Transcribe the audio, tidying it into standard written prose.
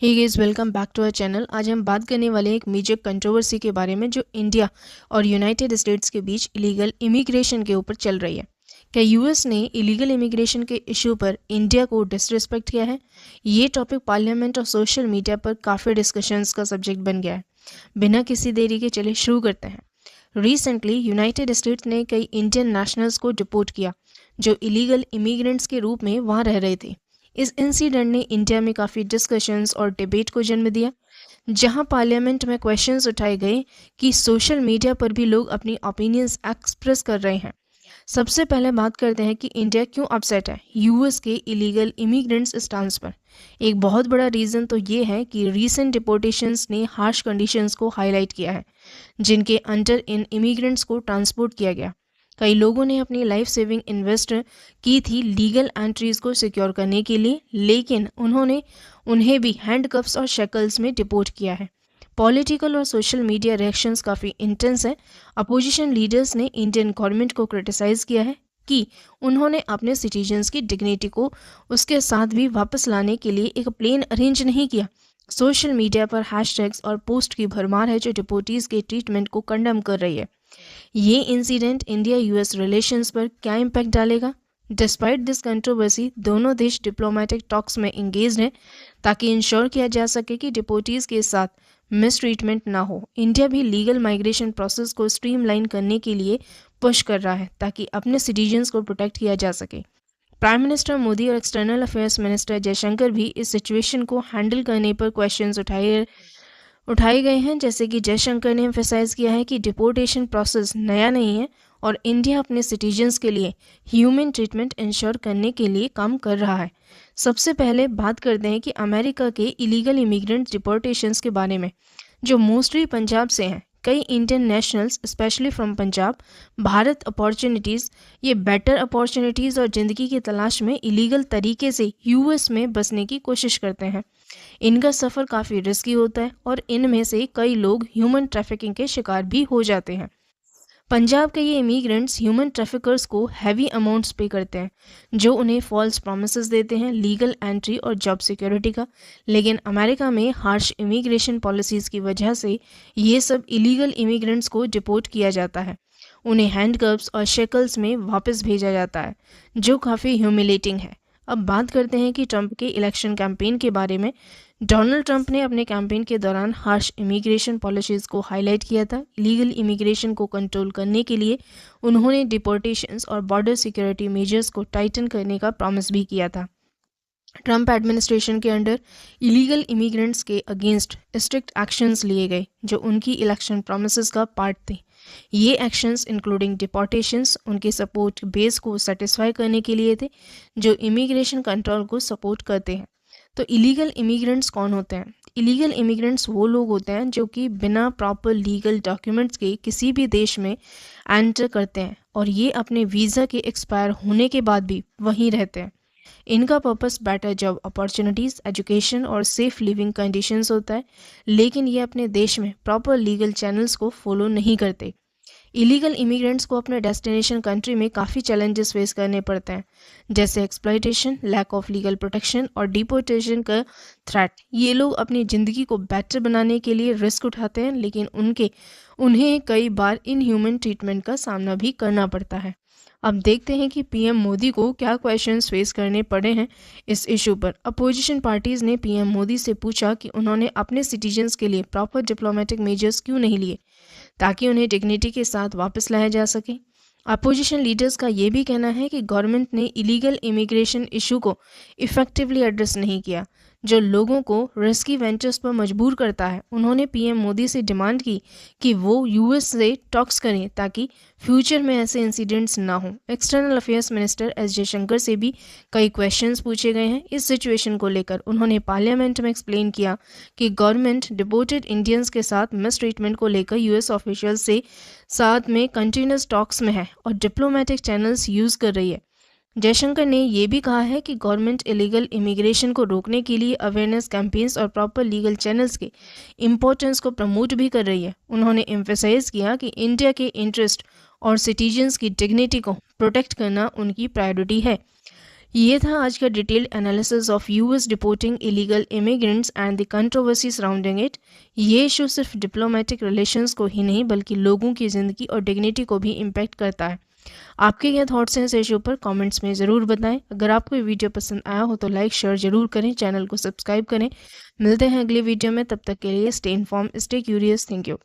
Hey guys, welcome back to our channel. आज हम बात करने वाले हैं एक मेजर कंट्रोवर्सी के बारे में जो इंडिया और यूनाइटेड स्टेट्स के बीच इलीगल इमिग्रेशन के ऊपर चल रही है। क्या यूएस ने इलीगल इमिग्रेशन के इशू पर इंडिया को डिसरिस्पेक्ट किया है? ये टॉपिक पार्लियामेंट और सोशल मीडिया पर काफ़ी डिस्कशंस का सब्जेक्ट बन गया है। बिना किसी देरी के चले शुरू करते हैं। रिसेंटली यूनाइटेड स्टेट्स ने कई इंडियन नेशनल्स को डिपोर्ट किया जो इलीगल इमिग्रेंट्स के रूप में वहाँ रह रहे थे। इस इंसिडेंट ने इंडिया में काफ़ी डिस्कशंस और डिबेट को जन्म दिया, जहां पार्लियामेंट में क्वेश्चंस उठाए गए कि सोशल मीडिया पर भी लोग अपनी ओपिनियंस एक्सप्रेस कर रहे हैं। सबसे पहले बात करते हैं कि इंडिया क्यों अपसेट है यूएस के इलीगल इमिग्रेंट्स स्टांस पर। एक बहुत बड़ा रीज़न तो ये है कि रीसेंट डिपोर्टेशंस ने हार्श कंडीशंस को हाईलाइट किया है जिनके अंडर इन इमिग्रेंट्स को ट्रांसपोर्ट किया गया। कई लोगों ने अपनी लाइफ सेविंग इन्वेस्ट की थी लीगल एंट्रीज को सिक्योर करने के लिए, लेकिन उन्हें भी हैंडकफ्स और शेकल्स में डिपोर्ट किया है। पॉलिटिकल और सोशल मीडिया रिएक्शंस काफ़ी इंटेंस है। अपोजिशन लीडर्स ने इंडियन गवर्नमेंट को क्रिटिसाइज़ किया है कि उन्होंने अपने सिटीजन्स की डिग्निटी को उसके साथ भी वापस लाने के लिए एक प्लेन अरेंज नहीं किया। सोशल मीडिया पर हैशटैग्स और पोस्ट की भरमार है जो डिपोटीज के ट्रीटमेंट को कंडेम कर रही है। ये इंसिडेंट इंडिया यूएस रिलेशंस पर क्या इम्पैक्ट डालेगा? डिस्पाइट दिस कंट्रोवर्सी, दोनों देश डिप्लोमेटिक टॉक्स में इंगेज हैं ताकि इंश्योर किया जा सके कि डिपोटीज के साथ मिस ट्रीटमेंट ना हो। इंडिया भी लीगल माइग्रेशन प्रोसेस को स्ट्रीमलाइन करने के लिए पुश कर रहा है ताकि अपने सिटीजन्स को प्रोटेक्ट किया जा सके। प्राइम मिनिस्टर मोदी और एक्सटर्नल अफेयर्स मिनिस्टर जयशंकर भी इस सिचुएशन को हैंडल करने पर क्वेश्चंस उठाए गए हैं। जैसे कि जयशंकर ने एम्फेसाइज किया है कि डिपोर्टेशन प्रोसेस नया नहीं है और इंडिया अपने सिटीजन्स के लिए ह्यूमन ट्रीटमेंट इंश्योर करने के लिए काम कर रहा है। सबसे पहले बात करते हैं कि अमेरिका के इलीगल इमिग्रेंट डिपोर्टेशंस के बारे में, जो मोस्टली पंजाब से हैं। कई Indian nationals specially from Punjab Bharat opportunities ये बेटर अपॉर्चुनिटीज़ और ज़िंदगी की तलाश में इलीगल तरीके से यूएस में बसने की कोशिश करते हैं। इनका सफ़र काफ़ी रिस्की होता है और इनमें से कई लोग ह्यूमन ट्रैफिकिंग के शिकार भी हो जाते हैं। पंजाब के ये इमिग्रेंट्स ह्यूमन ट्रैफिकर्स को हैवी अमाउंट्स पे करते हैं जो उन्हें फॉल्स प्रॉमिसेस देते हैं लीगल एंट्री और जॉब सिक्योरिटी का। लेकिन अमेरिका में हार्श इमिग्रेशन पॉलिसीज़ की वजह से ये सब इलीगल इमिग्रेंट्स को डिपोर्ट किया जाता है। उन्हें हैंडकफ्स और शेकल्स में वापस भेजा जाता है जो काफ़ी ह्यूमिलेटिंग है। अब बात करते हैं कि ट्रंप के इलेक्शन कैंपेन के बारे में। डोनाल्ड ट्रंप ने अपने कैंपेन के दौरान हार्श इमिग्रेशन पॉलिसीज़ को हाईलाइट किया था। लीगल इमिग्रेशन को कंट्रोल करने के लिए उन्होंने डिपोर्टेशंस और बॉर्डर सिक्योरिटी मेजर्स को टाइटन करने का प्रॉमिस भी किया था। ट्रंप एडमिनिस्ट्रेशन के अंडर इलीगल इमिग्रेंट्स के अगेंस्ट स्ट्रिक्ट एक्शंस लिए गए जो उनकी इलेक्शन प्रॉमिसेस का पार्ट थे। ये एक्शंस इंक्लूडिंग डिपोर्टेशंस उनके सपोर्ट बेस को सेटिस्फाई करने के लिए थे जो इमिग्रेशन कंट्रोल को सपोर्ट करते हैं। तो इलीगल इमिग्रेंट्स कौन होते हैं? इलीगल इमिग्रेंट्स वो लोग होते हैं जो कि बिना प्रॉपर लीगल डॉक्यूमेंट्स के किसी भी देश में एंटर करते हैं और ये अपने वीज़ा के एक्सपायर होने के बाद भी वहीं रहते हैं। इनका purpose better job opportunities, education और सेफ लिविंग कंडीशंस होता है, लेकिन ये अपने देश में प्रॉपर लीगल चैनल्स को फॉलो नहीं करते। इलीगल इमिग्रेंट्स को अपने डेस्टिनेशन कंट्री में काफ़ी चैलेंजेस फेस करने पड़ते हैं, जैसे exploitation, lack of legal protection और डिपोर्टेशन का थ्रेट। ये लोग अपनी ज़िंदगी को बेटर बनाने के लिए रिस्क उठाते हैं, लेकिन उन्हें कई बार इनह्यूमन ट्रीटमेंट का सामना भी करना पड़ता है। अब देखते हैं कि पीएम मोदी को क्या क्वेश्चंस फेस करने पड़े हैं इस इशू पर। अपोजिशन पार्टीज़ ने पीएम मोदी से पूछा कि उन्होंने अपने सिटीजन्स के लिए प्रॉपर डिप्लोमेटिक मेजर्स क्यों नहीं लिए ताकि उन्हें डिग्निटी के साथ वापस लाया जा सके। अपोजिशन लीडर्स का ये भी कहना है कि गवर्नमेंट ने इलीगल इमिग्रेशन इशू को इफ़ेक्टिवली एड्रेस नहीं किया जो लोगों को रिस्की वेंचर्स पर मजबूर करता है। उन्होंने पीएम मोदी से डिमांड की कि वो यूएस से टॉक्स करें ताकि फ्यूचर में ऐसे इंसिडेंट्स ना हों। External affairs minister S Jaishankar से भी कई क्वेश्चंस पूछे गए हैं इस सिचुएशन को लेकर। उन्होंने पार्लियामेंट में एक्सप्लेन किया कि गवर्नमेंट डिपोर्टेड इंडियंस के साथ मिस ट्रीटमेंट को लेकर यूएस ऑफिशियल से साथ में कंटिन्यूस टॉक्स में है और डिप्लोमेटिक चैनल्स यूज़ कर रही है। जयशंकर ने यह भी कहा है कि गवर्नमेंट इलीगल इमिग्रेशन को रोकने के लिए अवेयरनेस कैंपेन्स और प्रॉपर लीगल चैनल्स के इम्पोर्टेंस को प्रमोट भी कर रही है। उन्होंने एम्फेसाइज किया कि इंडिया के इंटरेस्ट और सिटीजन्स की डिग्निटी को प्रोटेक्ट करना उनकी प्रायोरिटी है। ये था आज का detailed analysis of US deporting illegal immigrants and the controversy surrounding it. ये इशू सिर्फ डिप्लोमेटिक रिलेशंस को ही नहीं बल्कि लोगों की ज़िंदगी और डिग्निटी को भी इम्पैक्ट करता है। आपके क्या थॉट्स हैं इस इशू पर कमेंट्स में ज़रूर बताएं। अगर आपको ये वीडियो पसंद आया हो तो लाइक शेयर ज़रूर करें, चैनल को सब्सक्राइब करें। मिलते हैं अगली वीडियो में, तब तक के लिए stay inform, stay curious. Thank you.